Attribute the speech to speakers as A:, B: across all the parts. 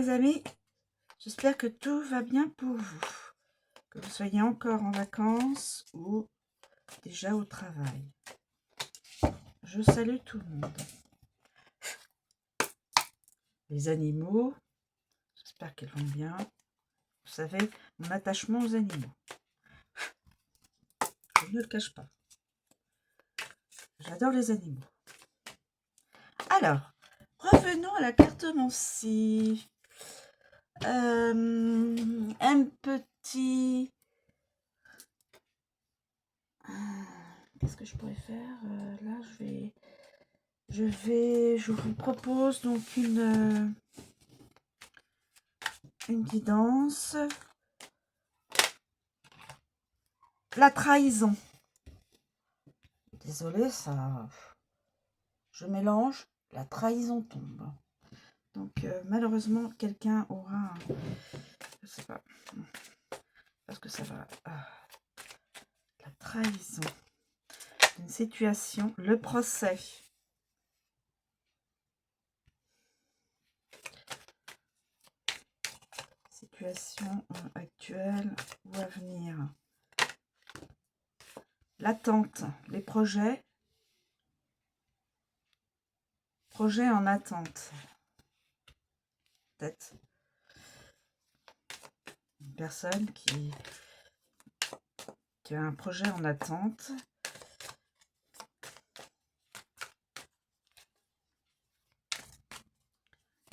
A: mes amis, j'espère que tout va bien pour vous, que vous soyez encore en vacances ou déjà au travail. Je salue tout le monde. Les animaux, j'espère qu'ils vont bien. Vous savez, mon attachement aux animaux. Je ne le cache pas. J'adore les animaux. Alors, revenons à la cartomancie. Un petit... Qu'est-ce que je pourrais faire? Là, je vous propose donc une guidance. La trahison. Désolée, ça... Je mélange, la trahison tombe. Donc, malheureusement, quelqu'un aura... Je sais pas. Parce que ça va... la trahison. Une situation. Le procès. Situation actuelle ou à venir. L'attente. Les projets. Projet en attente. Peut-être une personne qui a un projet en attente.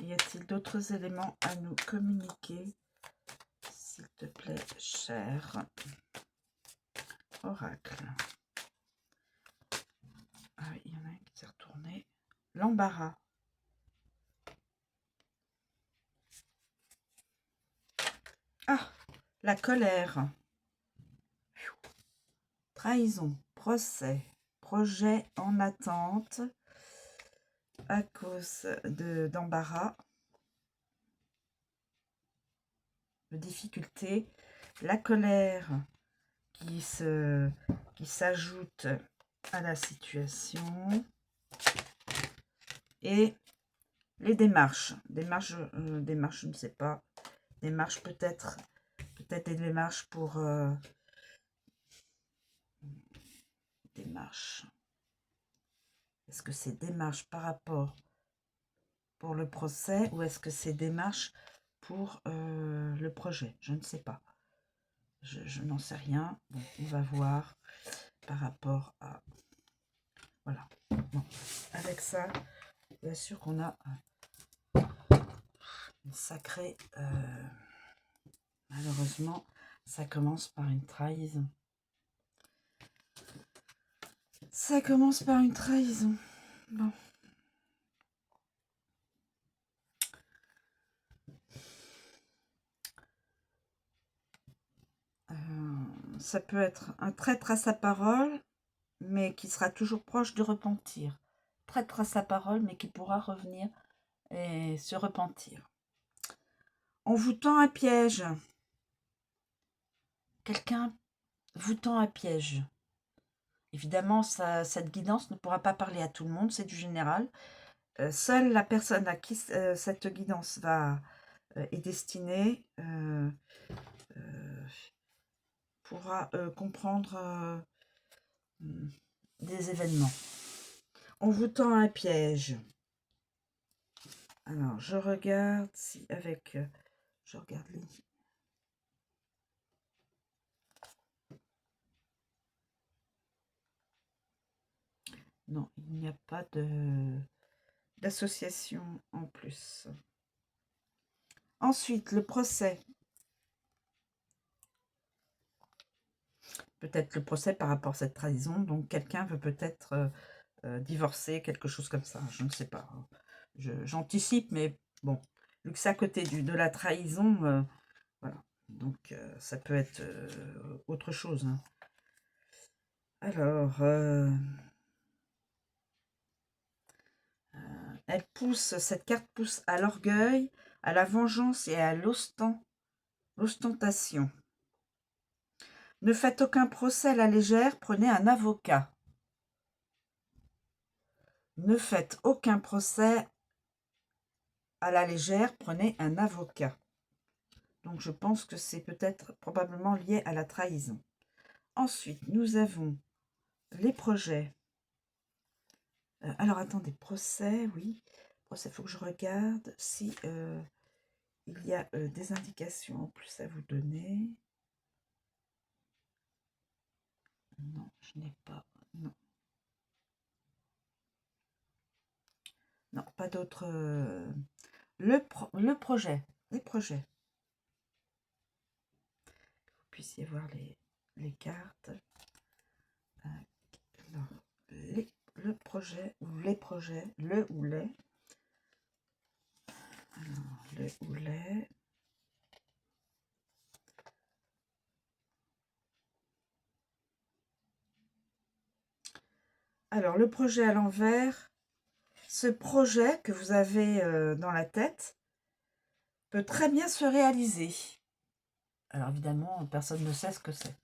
A: Y a-t-il d'autres éléments à nous communiquer, s'il te plaît, cher oracle? Ah oui, il y en a un qui s'est retourné. L'embarras. Ah, la colère. Trahison, procès, projet en attente à cause d'embarras, de difficultés, la colère qui s'ajoute à la situation et les démarches. Démarches, je ne sais pas. Démarches peut-être des démarches pour... démarches. Est-ce que c'est démarches par rapport pour le procès ou est-ce que c'est démarches pour le projet? Je ne sais pas. Je n'en sais rien. Bon, on va voir par rapport à... Voilà. Bon, avec ça, bien sûr qu'on a une sacrée... malheureusement, ça commence par une trahison. Ça commence par une trahison. Bon. Ça peut être un traître à sa parole, mais qui sera toujours proche du repentir. Traître à sa parole, mais qui pourra revenir et se repentir. On vous tend un piège. Quelqu'un vous tend un piège. Évidemment, cette guidance ne pourra pas parler à tout le monde, c'est du général. Seule la personne à qui cette guidance est destinée pourra comprendre des événements. On vous tend un piège. Alors, je regarde si avec... je regarde les... Non, il n'y a pas d'association en plus. Ensuite, le procès. Peut-être le procès par rapport à cette trahison. Donc, quelqu'un veut peut-être divorcer, quelque chose comme ça. Je ne sais pas. J'anticipe, mais bon. Vu que c'est à côté de la trahison, voilà. Donc, ça peut être autre chose. Hein. Alors, elle pousse, cette carte pousse à l'orgueil, à la vengeance et à l'ostentation. Ne faites aucun procès à la légère, prenez un avocat. Ne faites aucun procès à la légère, prenez un avocat. Donc, je pense que c'est peut-être probablement lié à la trahison. Ensuite, nous avons les projets. Alors, attendez, procès, oui. Procès, il faut que je regarde si il y a des indications en plus à vous donner. Non, je n'ai pas. Non. Non, pas d'autres. Le projet. Les projets. Que vous puissiez voir les cartes. Alors, le projet ou les projets. Le ou les. Alors, le ou les. Alors, le projet à l'envers. Ce projet que vous avez dans la tête peut très bien se réaliser. Alors évidemment, personne ne sait ce que c'est.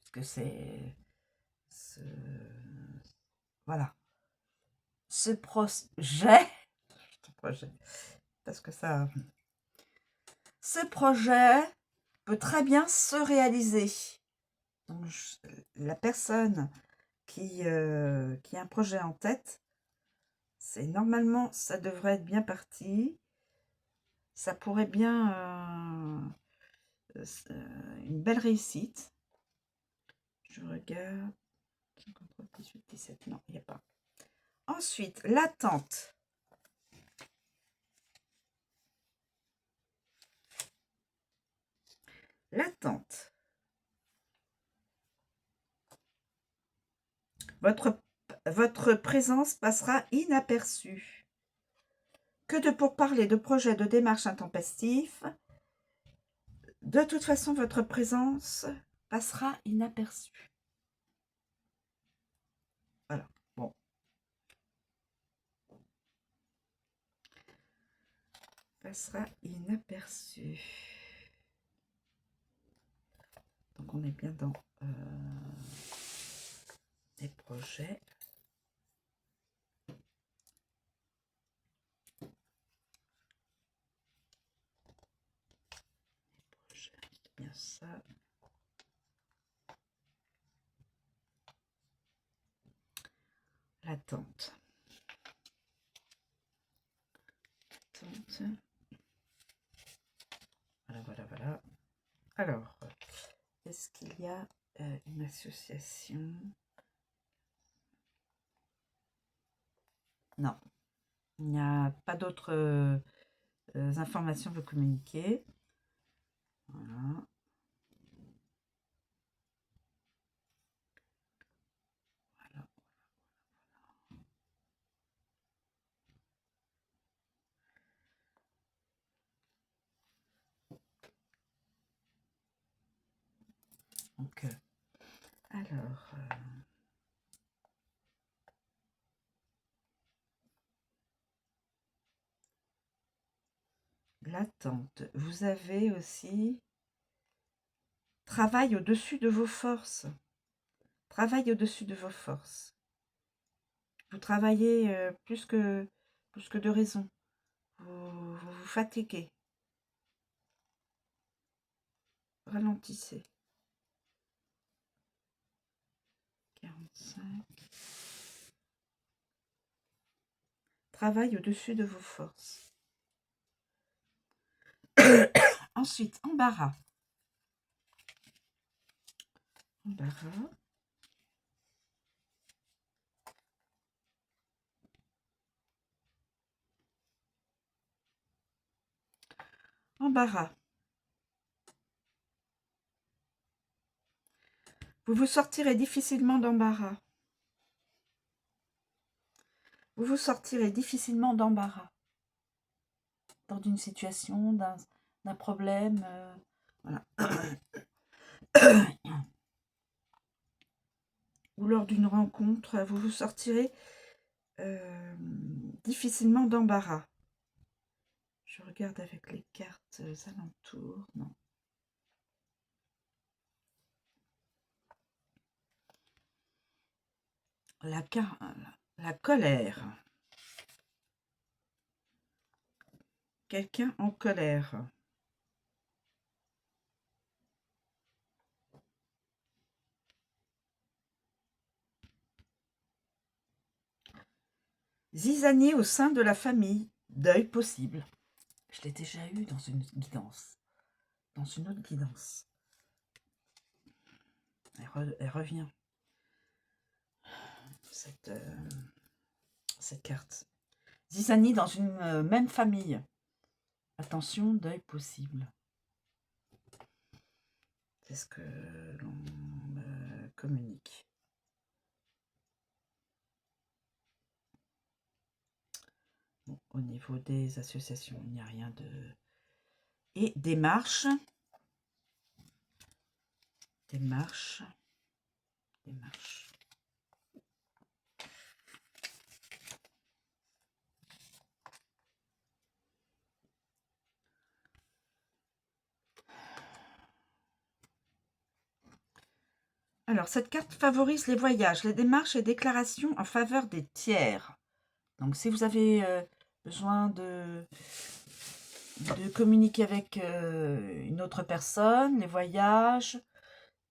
A: Parce que c'est... Voilà. Ce projet, parce que ça... Ce projet peut très bien se réaliser. Donc, la personne qui a un projet en tête, c'est normalement, ça devrait être bien parti. Ça pourrait bien... une belle réussite. Je regarde. 53, 18, 17. Non, il n'y a pas. Ensuite, l'attente. L'attente. Votre présence passera inaperçue. Que de pourparlers, de projets, de démarches intempestifs. De toute façon, votre présence passera inaperçue. Voilà. Bon. Passera inaperçue. Donc, on est bien dans les projets. C'est bien ça. L'attente. Voilà, voilà, voilà. Alors, est-ce qu'il y a une association? Non. Il n'y a pas d'autres informations à vous communiquer. Voilà. Voilà. Donc, alors... l'attente. Vous avez aussi travail au-dessus de vos forces. Travail au-dessus de vos forces. Vous travaillez plus que de raison. Vous vous fatiguez. Ralentissez. 45. Travail au-dessus de vos forces. Ensuite, embarras. Embarras. Embarras. Vous vous sortirez difficilement d'embarras. Vous vous sortirez difficilement d'embarras. Dans une situation, d'un problème. Voilà. Ou lors d'une rencontre, vous vous sortirez difficilement d'embarras. Je regarde avec les cartes alentours. Non. La colère. Quelqu'un en colère. Zizanie au sein de la famille. Deuil possible. Je l'ai déjà eu dans une guidance. Dans une autre guidance. Elle revient. Cette carte. Zizanie dans une même famille. Attention, deuil possible. C'est ce que l'on me communique. Bon, au niveau des associations, il n'y a rien de... Et démarche. Démarche. Démarche. Alors, cette carte favorise les voyages, les démarches et déclarations en faveur des tiers. Donc, si vous avez besoin de communiquer avec une autre personne, les voyages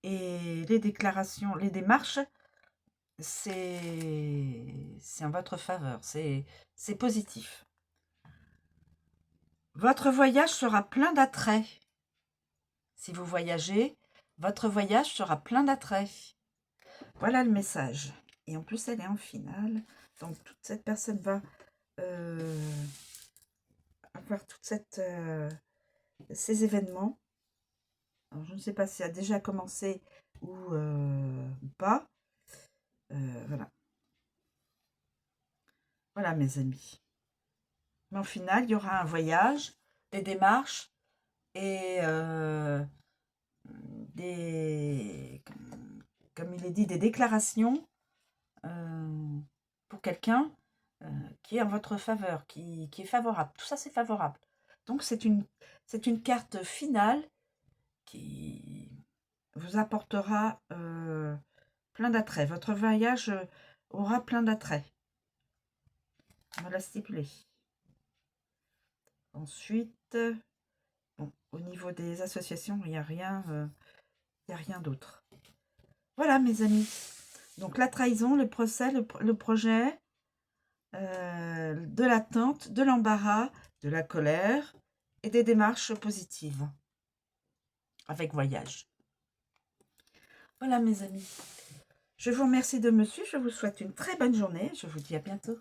A: et les déclarations, les démarches, c'est en votre faveur, c'est positif. Votre voyage sera plein d'attraits. Si vous voyagez, votre voyage sera plein d'attraits. Voilà le message. Et en plus, elle est en finale. Donc, toute cette personne va avoir toute ces événements. Alors, je ne sais pas si ça a déjà commencé ou pas. Voilà. Voilà, mes amis. Mais en finale, il y aura un voyage, des démarches et comme il est dit, des déclarations pour quelqu'un qui est en votre faveur, qui est favorable. Tout ça, c'est favorable. Donc, c'est une carte finale qui vous apportera plein d'attraits. Votre voyage aura plein d'attraits. On va la stipuler. Ensuite, bon, au niveau des associations, il n'y a rien, d'autre. Voilà, mes amis. Donc, la trahison, le procès, le projet, de l'attente, de l'embarras, de la colère et des démarches positives avec voyage. Voilà, mes amis. Je vous remercie de me suivre. Je vous souhaite une très bonne journée. Je vous dis à bientôt.